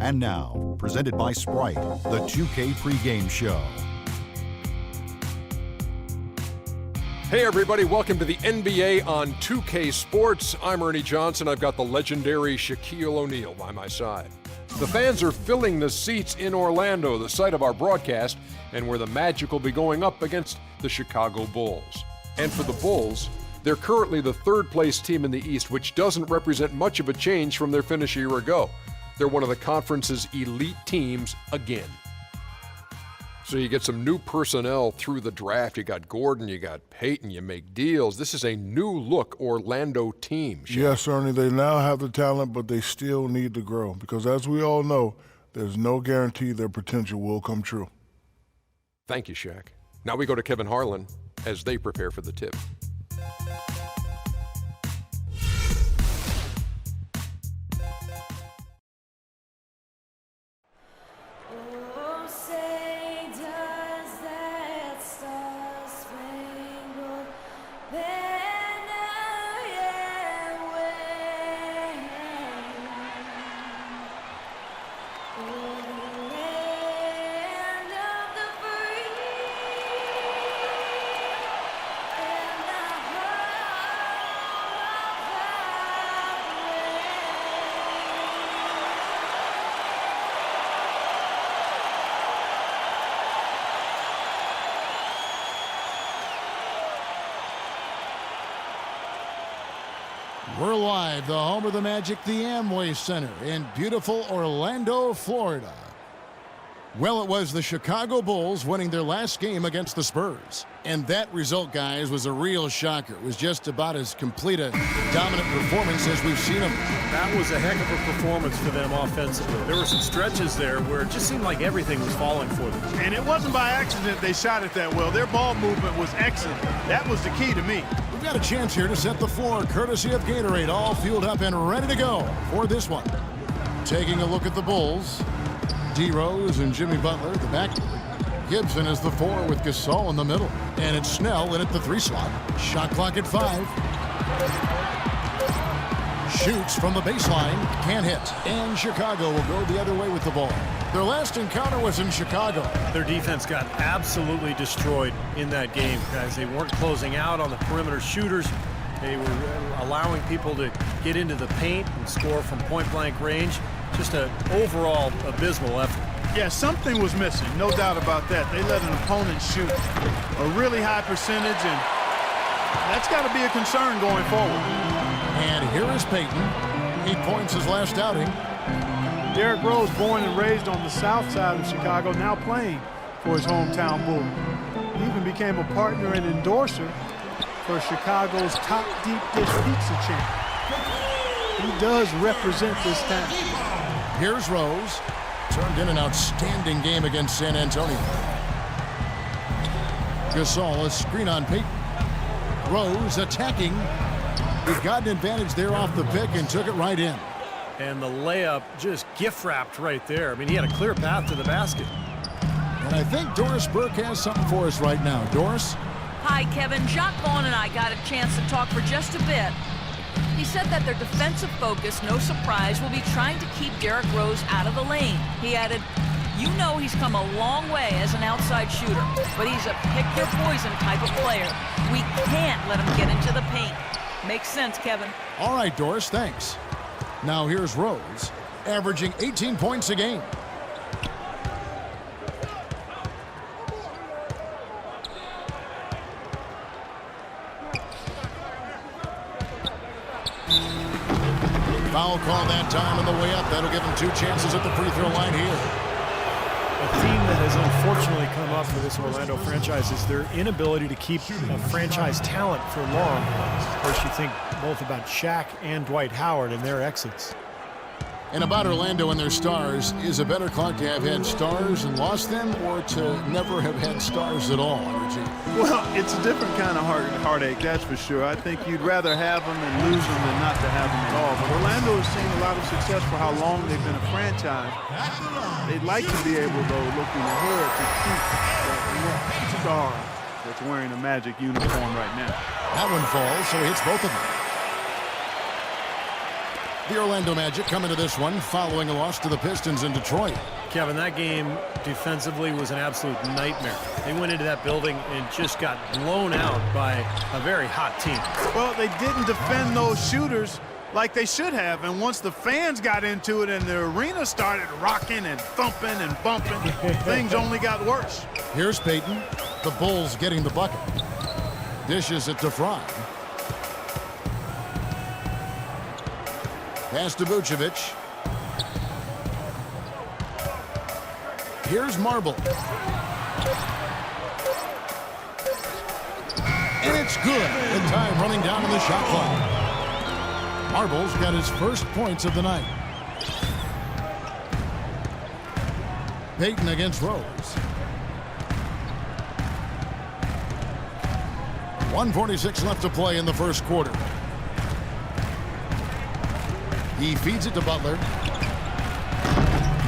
And now, presented by Sprite, the 2K pregame show. Hey everybody, welcome to the NBA on 2K Sports. I'm Ernie Johnson. I've got the legendary Shaquille O'Neal by my side. The fans are filling the seats in Orlando, the site of our broadcast, and where the Magic will be going up against the Chicago Bulls. And for the Bulls, they're currently the third-place team in the East, which doesn't represent much of a change from their finish a year ago. They're one of the conference's elite teams again. So you get some new personnel through the draft. You got Gordon, you got Payton, you make deals. This is a new-look Orlando team. Yes, Ernie, they now have the talent, but they still need to grow because, as we all know, there's no guarantee their potential will come true. Thank you, Shaq. Now we go to Kevin Harlan as they prepare for the tip. We're live, the home of the Magic, the Amway Center in beautiful Orlando, Florida. Well, it was the Chicago Bulls winning their last game against the Spurs. And that result, guys, was a real shocker. It was just about as complete a dominant performance as we've seen them. That was a heck of a performance for them offensively. There were some stretches there where it just seemed like everything was falling for them. And it wasn't by accident they shot it that well. Their ball movement was excellent. That was the key to me. We've got a chance here to set the floor, courtesy of Gatorade, all fueled up and ready to go for this one. Taking a look at the Bulls, D. Rose and Jimmy Butler, the back. Gibson is the 4 with Gasol in the middle. And it's Snell in at the 3 slot. Shot clock at 5. Shoots from the baseline, can't hit. And Chicago will go the other way with the ball. Their last encounter was in Chicago. Their defense got absolutely destroyed in that game, guys. They weren't closing out on the perimeter shooters. They were allowing people to get into the paint and score from point-blank range. Just an overall abysmal effort. Yeah, something was missing, no doubt about that. They let an opponent shoot a really high percentage, and that's got to be a concern going forward. And here is Payton. He points his last outing. Derrick Rose, born and raised on the south side of Chicago, now playing for his hometown Bulls. He even became a partner and endorser for Chicago's top deep dish pizza chain. He does represent this town. Here's Rose. Turned in an outstanding game against San Antonio. Gasol, a screen on Payton. Rose attacking. He got an advantage there off the pick and took it right in. And the layup just gift-wrapped right there. I mean, he had a clear path to the basket. And I think Doris Burke has something for us right now. Doris? Hi, Kevin. Jacques Vaughn and I got a chance to talk for just a bit. He said that their defensive focus, no surprise, will be trying to keep Derrick Rose out of the lane. He added, you know he's come a long way as an outside shooter, but he's a pick-your-poison type of player. We can't let him get into the paint. Makes sense, Kevin. All right, Doris, thanks. Now here's Rose, averaging 18 points a game. Foul call that time on the way up. That'll give him 2 chances at the free throw line here. A theme that has unfortunately come up for this Orlando franchise is their inability to keep a franchise talent for long. Of course, you think both about Shaq and Dwight Howard and their exits. And about Orlando and their stars, is it better, Clark, to have had stars and lost them, or to never have had stars at all on your team? Well, it's a different kind of heartache, that's for sure. I think you'd rather have them and lose them than not to have them at all. But Orlando has seen a lot of success for how long they've been a franchise. They'd like to be able, though, looking ahead, to keep that star that's wearing a Magic uniform right now. That one falls, so he hits both of them. The Orlando Magic come into this one following a loss to the Pistons in Detroit. Kevin, that game defensively was an absolute nightmare. They went into that building and just got blown out by a very hot team. Well, they didn't defend those shooters like they should have, and once the fans got into it and the arena started rocking and thumping and bumping, things only got worse. Here's Payton. The Bulls getting the bucket. Dishes it to Fry. Pass to Vucevic. Here's Marble. And it's good. The time running down on the shot clock. Marble's got his first points of the night. Payton against Rose. 1:46 left to play in the first quarter. He feeds it to Butler.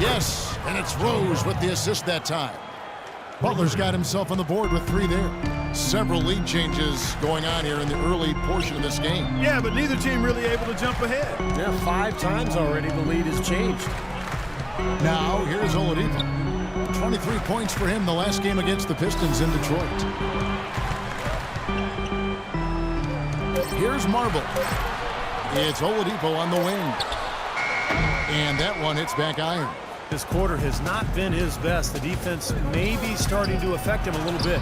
Yes, and it's Rose with the assist that time. Butler's got himself on the board with 3 there. Several lead changes going on here in the early portion of this game. Yeah, but neither team really able to jump ahead. Yeah, 5 times already the lead has changed. Now, here's Oladipo. 23 points for him the last game against the Pistons in Detroit. Here's Marble. It's Oladipo on the wing. And that one hits back iron. This quarter has not been his best. The defense may be starting to affect him a little bit.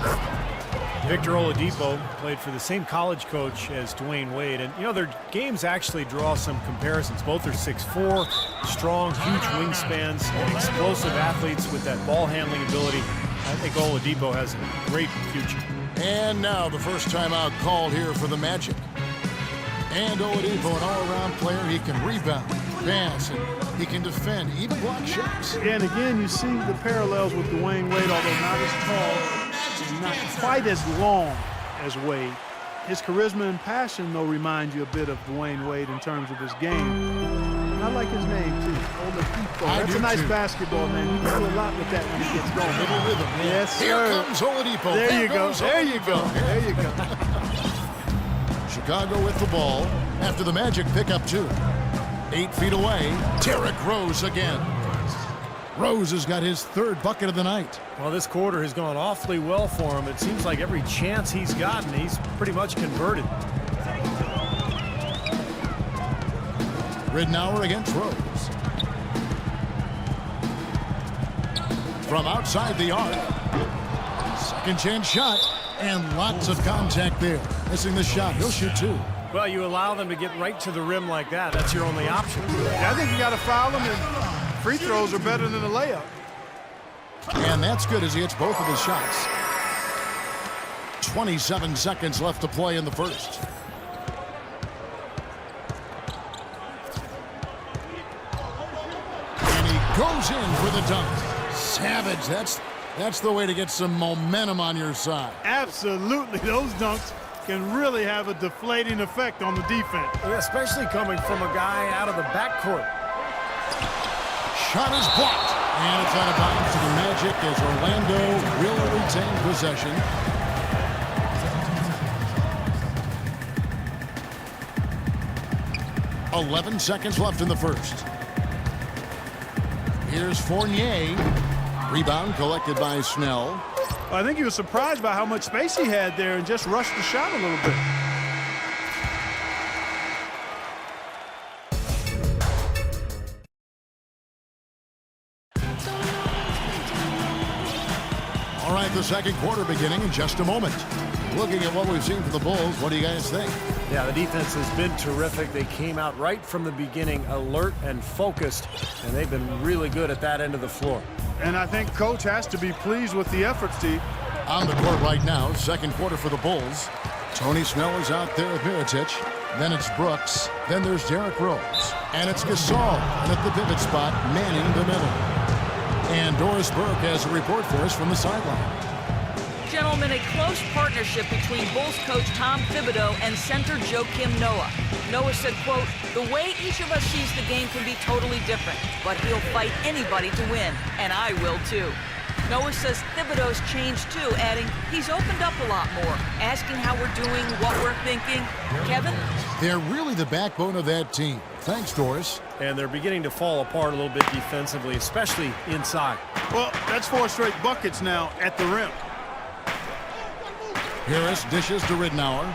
Victor Oladipo played for the same college coach as Dwayne Wade. And, you know, their games actually draw some comparisons. Both are 6'4", strong, huge wingspans, explosive athletes with that ball handling ability. I think Oladipo has a great future. And now the first timeout called here for the Magic. And Oladipo, an all-around player. He can rebound, pass, and he can defend, even block shots. And again, you see the parallels with Dwayne Wade, although not as tall, not quite as long as Wade. His charisma and passion, though, remind you a bit of Dwayne Wade in terms of his game. And I like his name, too, Oladipo. That's a nice basketball name. You can do a lot with that when he gets going. Little rhythm. Yes, sir. Here comes Oladipo. There you go. There you go. There you go. Chicago with the ball after the Magic pick up 2. 8 feet away, Derrick Rose again. Rose has got his 3rd bucket of the night. Well, this quarter has gone awfully well for him. It seems like every chance he's gotten, he's pretty much converted. Ridnour against Rose. From outside the arc. Second chance shot. And lots of contact there. Missing the shot. He'll shoot 2. Well, you allow them to get right to the rim like that. That's your only option. Yeah, I think you got to foul him, and free throws are better than a layup. And that's good as he hits both of his shots. 27 seconds left to play in the first. And he goes in for the dunk. Savage. That's the way to get some momentum on your side. Absolutely. Those dunks can really have a deflating effect on the defense. Especially coming from a guy out of the backcourt. Shot is blocked. And it's out of bounds to the Magic as Orlando will retain possession. .11 seconds left in the first. Here's Fournier. Rebound collected by Snell. I think he was surprised by how much space he had there and just rushed the shot a little bit. All right, the second quarter beginning in just a moment. Looking at what we've seen from the Bulls, what do you guys think? Yeah, the defense has been terrific. They came out right from the beginning alert and focused, and they've been really good at that end of the floor. And I think Coach has to be pleased with the effort, Steve. On the court right now, second quarter for the Bulls. Tony Snell is out there with Mirotic. Then it's Brooks. Then there's Derrick Rose. And it's Gasol. And at the pivot spot, manning the middle. And Doris Burke has a report for us from the sideline. Gentlemen, a close partnership between Bulls coach Tom Thibodeau and center Joakim Noah. Noah said, quote, "The way each of us sees the game can be totally different, but he'll fight anybody to win, and I will too." Noah says Thibodeau's changed too, adding, "He's opened up a lot more, asking how we're doing, what we're thinking." Kevin? They're really the backbone of that team. Thanks, Doris. And they're beginning to fall apart a little bit defensively, especially inside. Well, that's 4 straight buckets now at the rim. Harris dishes to Ridnour.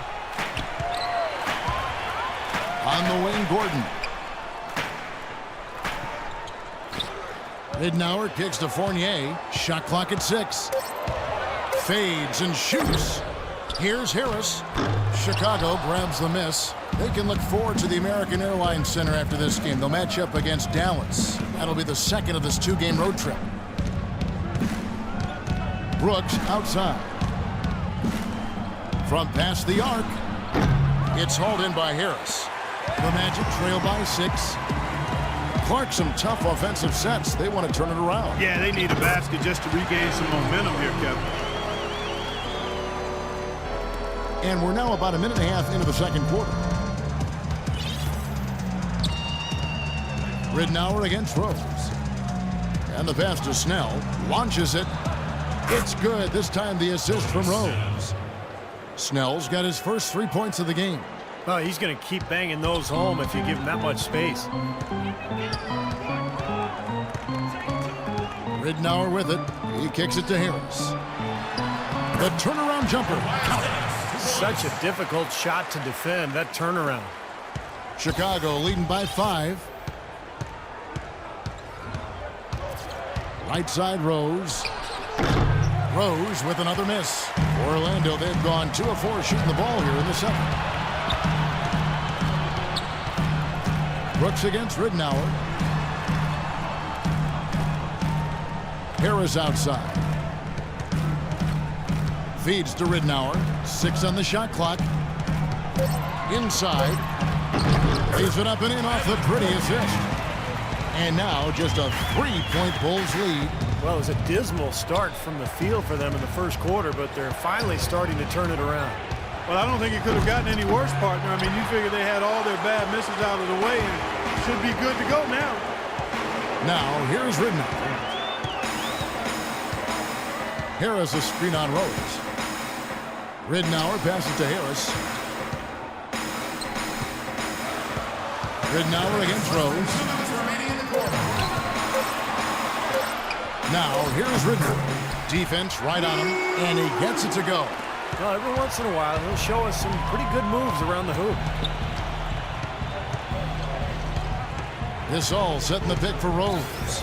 On the wing, Gordon. Ridnour kicks to Fournier. Shot clock at 6. Fades and shoots. Here's Harris. Chicago grabs the miss. They can look forward to the American Airlines Center after this game. They'll match up against Dallas. That'll be the second of this 2-game road trip. Brooks outside. From past the arc. It's hauled in by Harris. The Magic trail by 6. Clark, some tough offensive sets. They want to turn it around. Yeah, they need a basket just to regain some momentum here, Kevin. And we're now about a minute and a half into the second quarter. Ridnour against Rose. And the pass to Snell. Launches it. It's good. This time the assist from Rose. Snell's got his first 3 points of the game. Oh, he's going to keep banging those home if you give him that much space. Ridnour with it. He kicks it to Harris. The turnaround jumper. Such a difficult shot to defend, that turnaround. Chicago leading by 5. Right side, Rose. Rose with another miss. For Orlando, they've gone 2 of 4 shooting the ball here in the second. Brooks against Ridnour. Harris outside. Feeds to Ridnour. 6 on the shot clock. Inside. Lays it up and in off the pretty assist. And now just a 3-point Bulls lead. Well, it was a dismal start from the field for them in the first quarter, but they're finally starting to turn it around. Well, I don't think it could have gotten any worse, partner. I mean, you figure they had all their bad misses out of the way and should be good to go now. Now, here's Ridnour. Harris a screen on Rose. Ridnour passes to Harris. Ridnour against Rose. Now, here's Ridnour. Defense right on him, and he gets it to go. Well, every once in a while, he'll show us some pretty good moves around the hoop. This all setting the pick for Rose.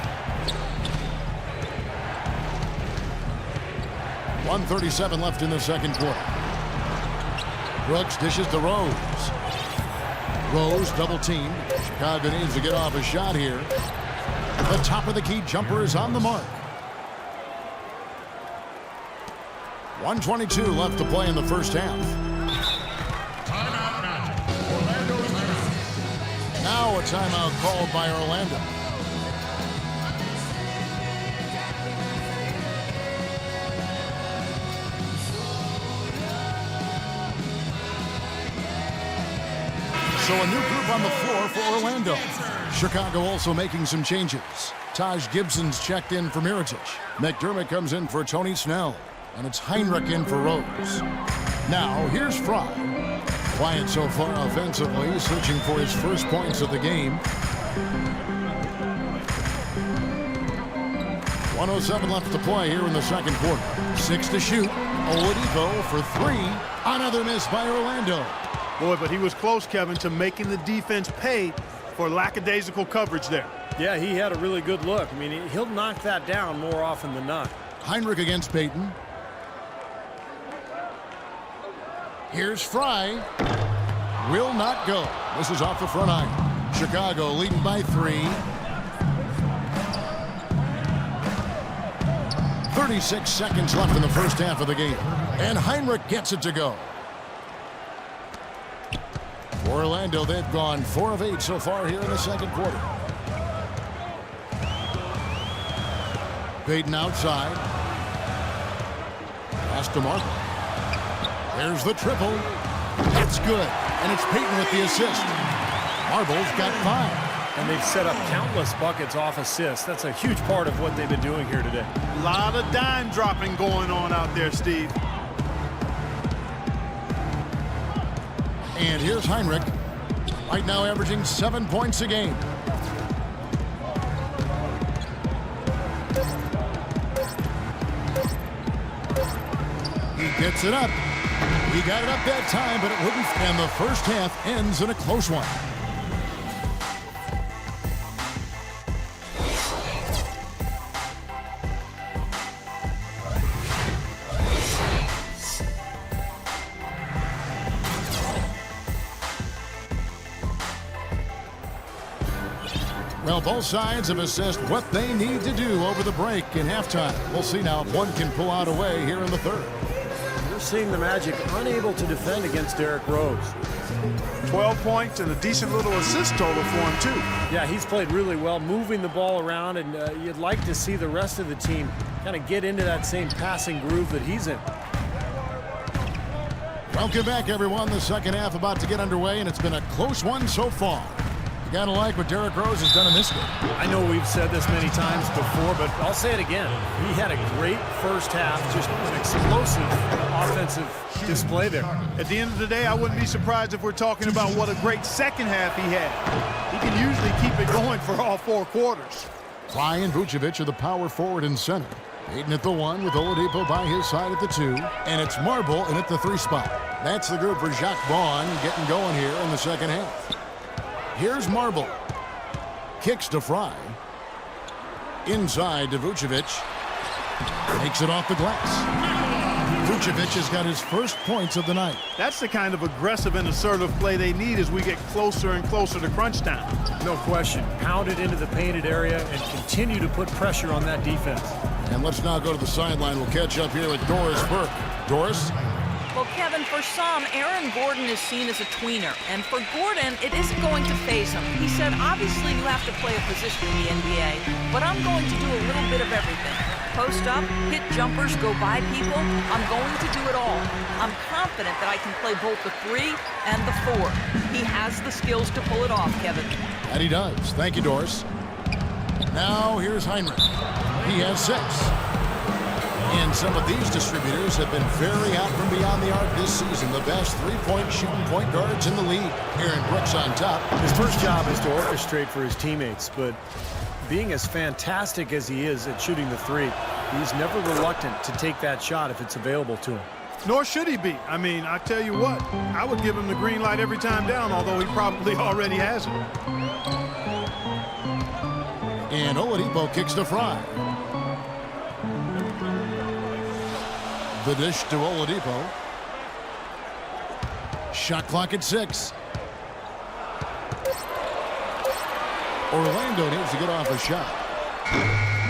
1:37 left in the second quarter. Brooks dishes to Rose. Rose double teamed. Chicago needs to get off a shot here. The top of the key jumper is on the mark. 1:22 left to play in the first half. Now a timeout called by Orlando. So a new group on the floor for Orlando. Chicago also making some changes. Taj Gibson's checked in for Mirotic. McDermott comes in for Tony Snell. And it's Heinrich in for Rose. Now, here's Fry. Quiet so far offensively, searching for his first points of the game. 1:07 left to play here in the second quarter. 6 to shoot. Oladipo for 3. Another miss by Orlando. Boy, but he was close, Kevin, to making the defense pay for lackadaisical coverage there. Yeah, he had a really good look. I mean, he'll knock that down more often than not. Heinrich against Payton. Here's Fry. Will not go. This is off the front iron. Chicago leading by 3. 36 seconds left in the first half of the game. And Heinrich gets it to go. For Orlando, they've gone 4 of 8 so far here in the second quarter. Payton outside. Pass to Marble. There's the triple. It's good. And it's Payton with the assist. Marble's got 5. And they've set up countless buckets off assists. That's a huge part of what they've been doing here today. A lot of dime dropping going on out there, Steve. And here's Heinrich. right now averaging 7 points a game. He gets it up. He got it up that time, but it wouldn't. And the first half ends in a close one. Well, both sides have assessed what they need to do over the break in halftime. We'll see now if one can pull out away here in the third. You're seeing the Magic unable to defend against Derrick Rose. 12 points and a decent little assist total for him, too. Yeah, he's played really well, moving the ball around, and you'd like to see the rest of the team kind of get into that same passing groove that he's in. Welcome back, everyone. The second half about to get underway, and it's been a close one so far. You gotta like what Derrick Rose has done in this game. I know we've said this many times before, but I'll say it again. He had a great first half, just an explosive offensive display there. At the end of the day, I wouldn't be surprised if we're talking about what a great second half he had. He can usually keep it going for all 4 quarters. Fry and Vucevic are the power forward and center. Payton at the 1 with Oladipo by his side at the 2. And it's Marble in at the 3 spot. That's the group for Jacques Vaughn getting going here in the second half. Here's Marble. Kicks to Fry. Inside to Vucevic. Takes it off the glass. Vucevic has got his first points of the night. That's the kind of aggressive and assertive play they need as we get closer and closer to crunch time. No question. Pound it into the painted area and continue to put pressure on that defense. And let's now go to the sideline. We'll catch up here with Doris Burke. Doris? Well, Kevin, for some, Aaron Gordon is seen as a tweener, and for Gordon, it isn't going to faze him. He said, obviously, you have to play a position in the NBA, but I'm going to do a little bit of everything. Post up, hit jumpers, go by people. I'm going to do it all. I'm confident that I can play both the 3 and the 4. He has the skills to pull it off, Kevin. And he does. Thank you, Doris. Now, here's Heinrich. He has 6. And some of these distributors have been very out from beyond the arc this season. The best 3-point shooting point guards in the league. Aaron Brooks on top. His first job is to orchestrate for his teammates, but being as fantastic as he is at shooting the 3, he's never reluctant to take that shot if it's available to him. Nor should he be. I mean, I tell you what, I would give him the green light every time down, although he probably already has it. And Oladipo kicks to Fry. The dish to Oladipo. Shot clock at 6. Orlando needs to get off a shot.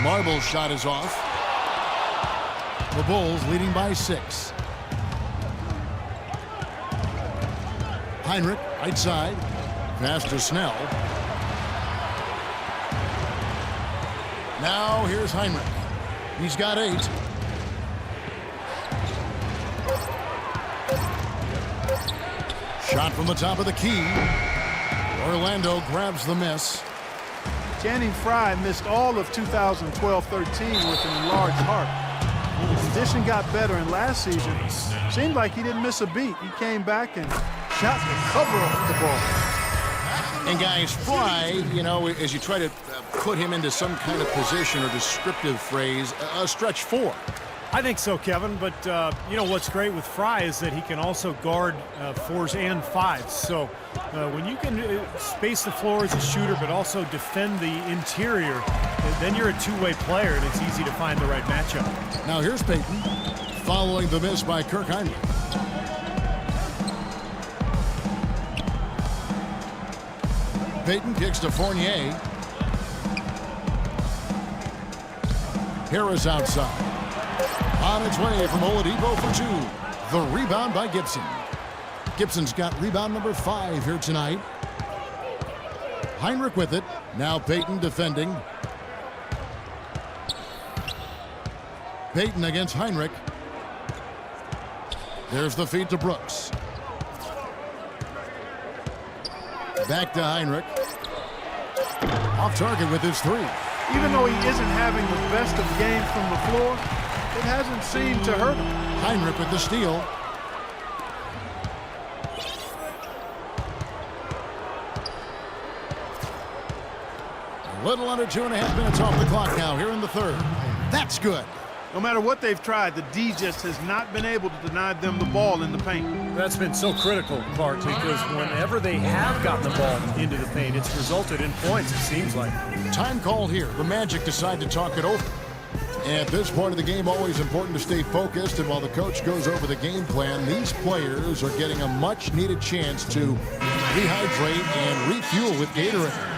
Marble's shot is off. The Bulls leading by 6. Heinrich, right side. Pass to Snell. Now here's Heinrich. He's got 8. Shot from the top of the key. Orlando grabs the miss. Channing Frye missed all of 2012-13 with an enlarged heart. His condition got better, and last season seemed like he didn't miss a beat. He came back and shot the cover off the ball. And guys, Frye, you know, as you try to put him into some kind of position or descriptive phrase, a stretch 4. I think so, Kevin, but you know what's great with Fry is that he can also guard 4s and 5s. So when you can space the floor as a shooter but also defend the interior, then you're a two-way player and it's easy to find the right matchup. Now here's Payton following the miss by Kirk Heinrich. Payton kicks to Fournier. Harris outside. On its way from Oladipo for 2. The rebound by Gibson. Gibson's got rebound number 5 here tonight. Heinrich with it. Now Payton defending. Payton against Heinrich. There's the feed to Brooks. Back to Heinrich. Off target with his 3. Even though he isn't having the best of games from the floor, it hasn't seemed to hurt him. Heinrich with the steal. Little under 2.5 minutes off the clock now here in the third. That's good. No matter what they've tried, the D just has not been able to deny them the ball in the paint. That's been so critical, Clark, because whenever they have gotten the ball into the paint, it's resulted in points, it seems like. Time called here. The Magic decide to talk it over. At this point of the game, always important to stay focused, and while the coach goes over the game plan, these players are getting a much-needed chance to rehydrate and refuel with Gatorade.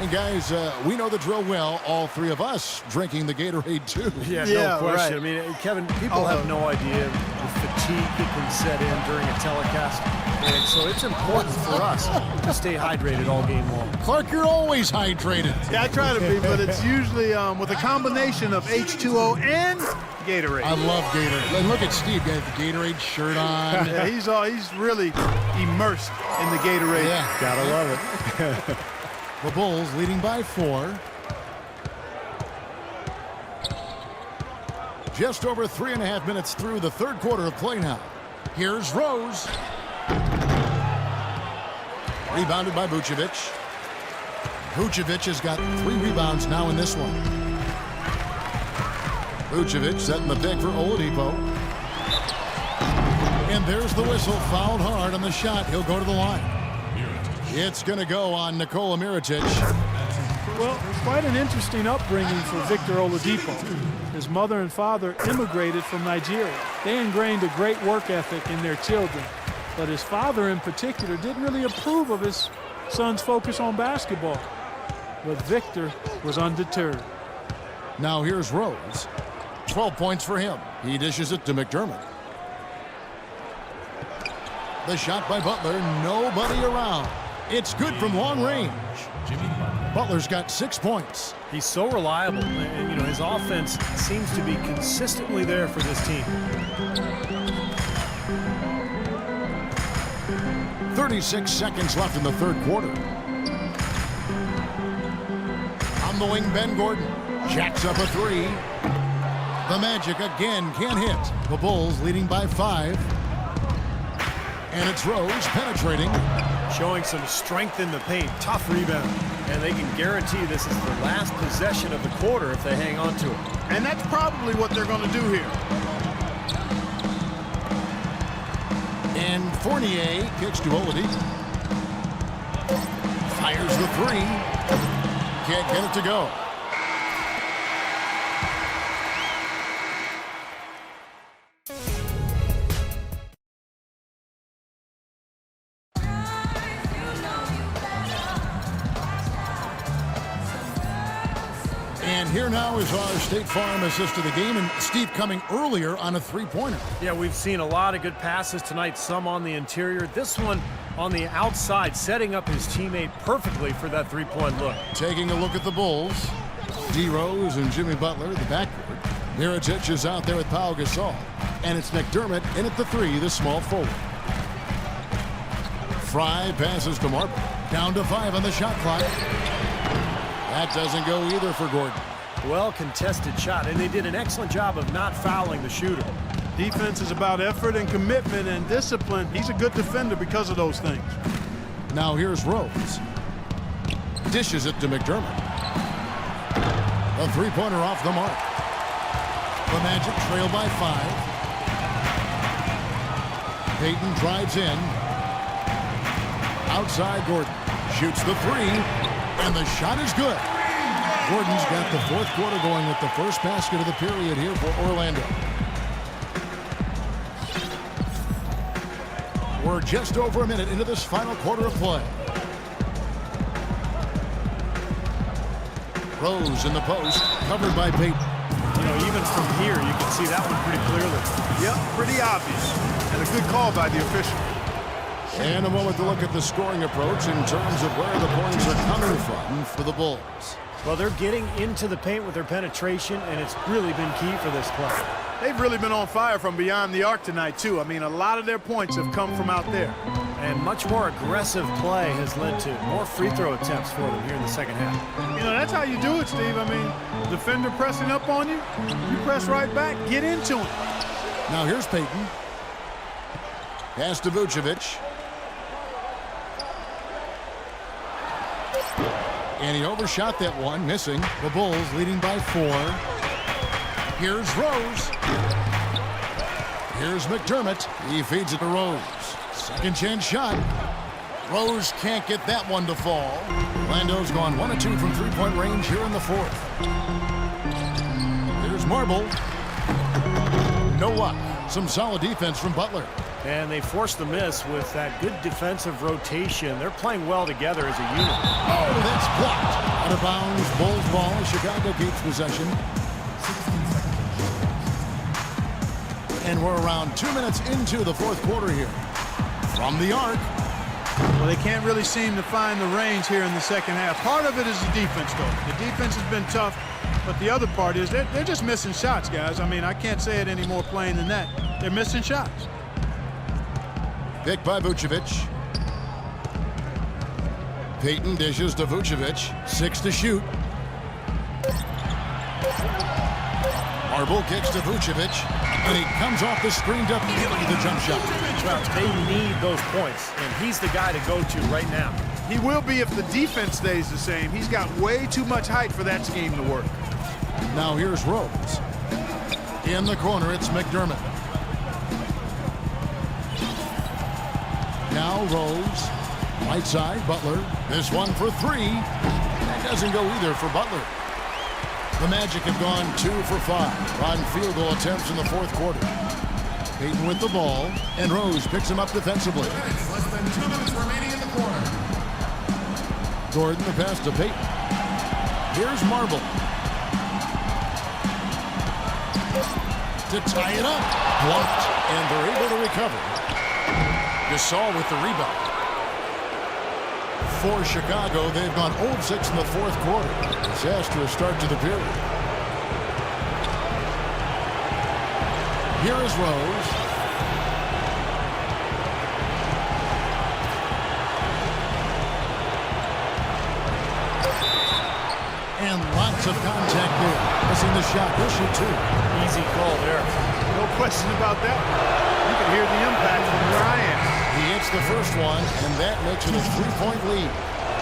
And guys, we know the drill well, all three of us drinking the Gatorade too. Yeah, no question. Right. I mean, Kevin, people have no idea the fatigue that can set in during a telecast. And so it's important for us to stay hydrated all game long. Clark, you're always hydrated. Yeah, I try to be, but it's usually with a combination of H2O and Gatorade. I love Gatorade. And look at Steve, got the Gatorade shirt on. Yeah, he's really immersed in the Gatorade. Yeah, Gotta love it. the Bulls leading by 4. Just over 3.5 minutes through the third quarter of play now. Here's Rose. Rebounded by Vucevic. Vucevic has got 3 rebounds now in this one. Vucevic setting the pick for Oladipo. And there's the whistle. Fouled hard on the shot. He'll go to the line. It's going to go on Nikola Mirotic. Well, quite an interesting upbringing for Victor Oladipo. His mother and father immigrated from Nigeria. They ingrained a great work ethic in their children. But his father in particular didn't really approve of his son's focus on basketball. But Victor was undeterred. Now here's Rose. 12 points for him. He dishes it to McDermott. The shot by Butler. Nobody around. It's good from long range. Butler's got 6 points. He's so reliable. And, you know, his offense seems to be consistently there for this team. 36 seconds left in the third quarter. On the wing, Ben Gordon jacks up a 3. The Magic again can't hit. The Bulls leading by 5. And it's Rose penetrating. Showing some strength in the paint. Tough rebound. And they can guarantee this is the last possession of the quarter if they hang on to it. And that's probably what they're going to do here. And Fournier kicks to Oladipo. Fires the 3. Can't get it to go. And here now is our State Farm assist to the game, and Steve coming earlier on a 3-pointer. Yeah, we've seen a lot of good passes tonight, some on the interior. This one on the outside, setting up his teammate perfectly for that 3-point look. Taking a look at the Bulls. D. Rose and Jimmy Butler, the backcourt. Mirotic is out there with Pau Gasol. And it's McDermott in at the 3, the small forward. Fry passes to Marble. Down to 5 on the shot clock. That doesn't go either for Gordon. Well contested shot, and they did an excellent job of not fouling the shooter. Defense is about effort and commitment and discipline. He's a good defender because of those things. Now here's Rose. Dishes it to McDermott. A 3-pointer off the mark. The Magic trail by 5. Payton drives in. Outside Gordon. Shoots the 3. And the shot is good. Gordon's got the fourth quarter going with the first basket of the period here for Orlando. We're just over a minute into this final quarter of play. Rose in the post, covered by Payton. You know, even from here, you can see that one pretty clearly. Yep, pretty obvious. And a good call by the official. And a moment to look at the scoring approach in terms of where the points are coming from for the Bulls. Well, they're getting into the paint with their penetration, and it's really been key for this club. They've really been on fire from beyond the arc tonight, too. I mean, a lot of their points have come from out there. And much more aggressive play has led to more free throw attempts for them here in the second half. You know, that's how you do it, Steve. I mean, defender pressing up on you, you press right back, get into him. Now here's Payton. Pass to Vucevic. And he overshot that one, missing. The Bulls leading by 4. Here's Rose. Here's McDermott. He feeds it to Rose. Second chance shot. Rose can't get that one to fall. Orlando's gone 1 of 2 from three-point range here in the fourth. Here's Marble. No luck. Some solid defense from Butler. And they forced the miss with that good defensive rotation. They're playing well together as a unit. Oh, that's blocked. Out of bounds. Bulls ball. Chicago keeps possession. And we're around 2 minutes into the fourth quarter here. From the arc. Well, they can't really seem to find the range here in the second half. Part of it is the defense, though. The defense has been tough, but the other part is they're just missing shots, guys. I mean, I can't say it any more plain than that. They're missing shots. Picked by Vucevic. Payton dishes to Vucevic. 6 to shoot. Marble kicks to Vucevic. And he comes off the screen to Bailey, the jump shot. Well, they need those points, and he's the guy to go to right now. He will be if the defense stays the same. He's got way too much height for that scheme to work. Now here's Rose. In the corner, it's McDermott. Now Rose. Right side, Butler. This one for 3. That doesn't go either for Butler. The Magic have gone 2 for 5 on field goal attempts in the fourth quarter. Payton with the ball, and Rose picks him up defensively. Less than 2 minutes remaining in the quarter. Gordon the pass to Payton. Here's Marble. To tie it up. Blocked, and they're able to recover. Gasol with the rebound. For Chicago, they've gone 0-6 in the fourth quarter. Disastrous start to the period. Here is Rose. And lots of contact there. Missing the shot. He'll shoot 2. Easy call there. No question about that. You can hear the impact from where I am. He hits the first one, and that makes it a 3-point lead.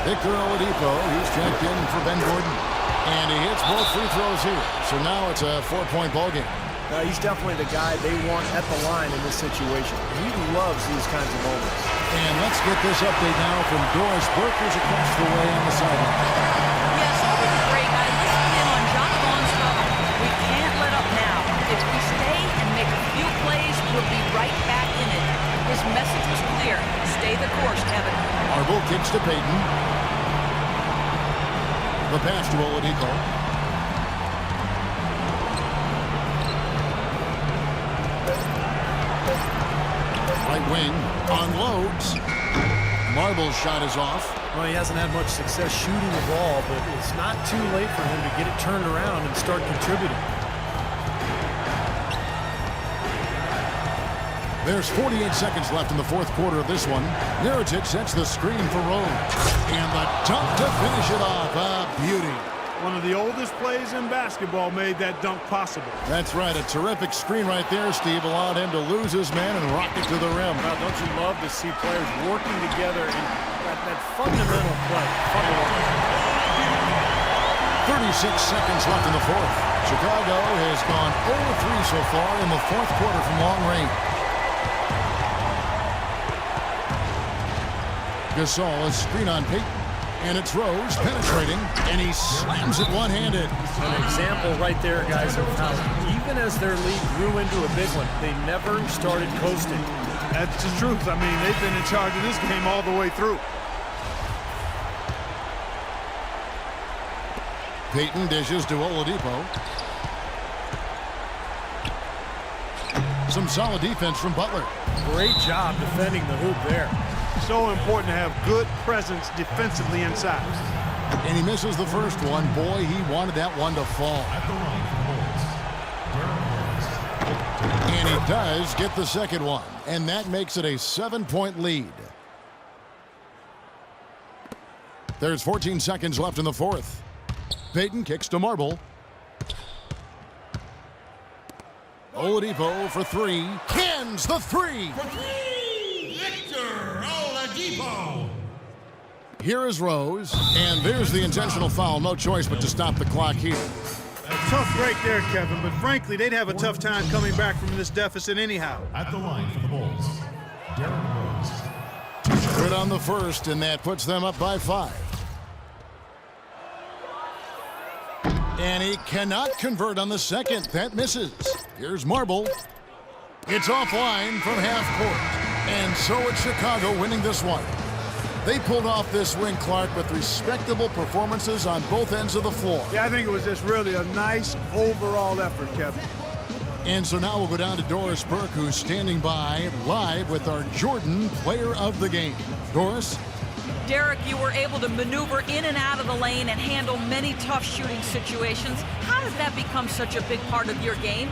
Victor Oladipo, he's checked in for Ben Gordon. And he hits both free throws here. So now it's a 4-point ball game. He's definitely the guy they want at the line in this situation. He loves these kinds of moments. And let's get this update now from Doris Burke, who's across the way on the sideline. Yes, over the break, I listened in on John Vaughn's comment. We can't let up now. If we stay and make a few plays, we'll be right back in it. His message was clear. Stay the course, Kevin. Marble kicks to Payton. The pass to Oladipo. Right wing unloads. Marble's shot is off. Well, he hasn't had much success shooting the ball, but it's not too late for him to get it turned around and start contributing. There's 48 seconds left in the fourth quarter of this one. Mirotic sets the screen for Rose. And the dunk to finish it off. A beauty. One of the oldest plays in basketball made that dunk possible. That's right. A terrific screen right there, Steve. Allowed him to lose his man and rock it to the rim. Now, don't you love to see players working together in that fundamental play? 36 seconds left in the fourth. Chicago has gone 0-3 so far in the fourth quarter from long range. Gasol is screen on Payton. And it's Rose penetrating, and he slams it one-handed. An example right there, guys, of how even as their lead grew into a big one, they never started coasting. That's the truth. I mean, they've been in charge of this game all the way through. Payton dishes to Oladipo. Some solid defense from Butler. Great job defending the hoop there. So important to have good presence defensively inside. And he misses the first one. Boy, he wanted that one to fall. And he does get the second one. And that makes it a 7-point lead. There's 14 seconds left in the fourth. Payton kicks to Marble. Oladipo for 3. Cans the 3. For 3, Victor Oladipo. Here is Rose, and there's the intentional foul. No choice but to stop the clock here. Tough break there, Kevin, but frankly, they'd have a tough time coming back from this deficit anyhow. At the line for the Bulls, Derrick Rose. Good on the first, and that puts them up by 5. And he cannot convert on the second. That misses. Here's Marble. It's offline from half court. And so it's Chicago winning this one. They pulled off this win, Clark, with respectable performances on both ends of the floor. Yeah, I think it was just really a nice overall effort, Kevin. And so now we'll go down to Doris Burke, who's standing by live with our Jordan Player of the Game. Doris? Derek, you were able to maneuver in and out of the lane and handle many tough shooting situations. How did that become such a big part of your game?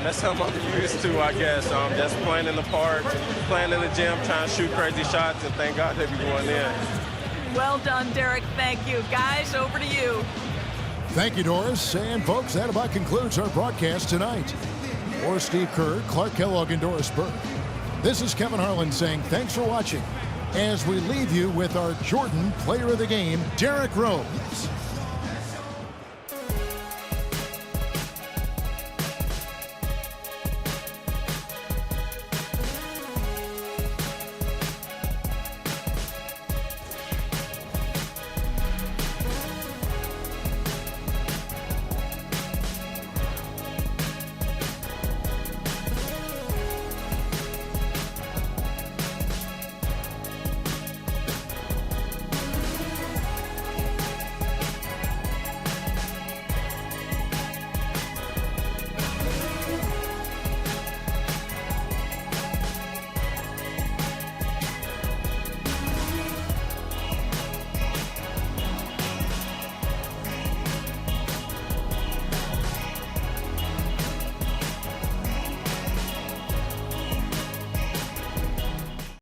That's something I'm used to, I guess. Just playing in the park, playing in the gym, trying to shoot crazy shots, and thank God they be going in. Well done, Derek. Thank you. Guys, over to you. Thank you, Doris. And, folks, that about concludes our broadcast tonight. For Steve Kerr, Clark Kellogg, and Doris Burke, this is Kevin Harlan saying thanks for watching as we leave you with our Jordan Player of the Game, Derrick Rose.